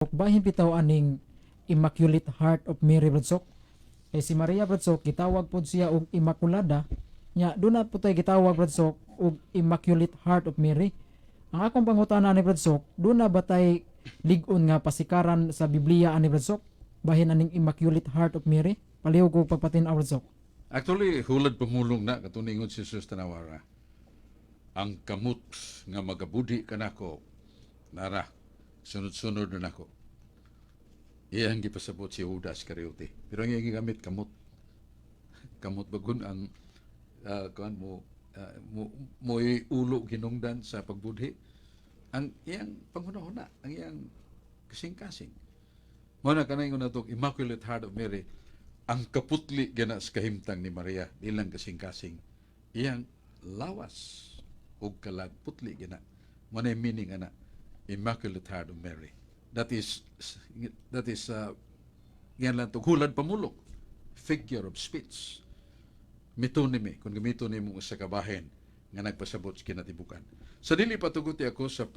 Bradsok, bahin bitaw aning Immaculate Heart of Mary Bradsok. Si Maria Bradsok gitawag pod siya og Immaculada, nya doon na po tayo gitawag Bradsok og Immaculate Heart of Mary. Ang akong pangutana ni Bradsok, doon na ba tay ligon nga pasikaran sa Biblia ani Bradsok bahin aning Immaculate Heart of Mary? Palihog ko pagpatin-aw Bradsok. Actually, hulad pamulong na katuningon si Jesus Tanawara. Ang kamot nga magabudi kanako nara sunod-sunod na nako. Iyang gipasabot si Judas Iscariote. Pero ang iyang gamit kamot. Kamot bagun ang kuan mo mo'y ulo ginungdan sa pagbudhi. Ang iyang panghuna-huna, ang iyang kasing-kasing. Mo na kanay na itong Immaculate Heart of Mary, ang kaputli gana sa kahimtang ni Maria, ilang kasing-kasing, iyang lawas o kalagputli gana. Mo na yung meaning ana, Immaculate Heart of Mary. That is yan lang itong hulad pamulok, figure of speech. Metonymy, kung gamito ni mo sa kabahin nga nagpasabot sa kinatibukan. Sa dili patuguti ako sa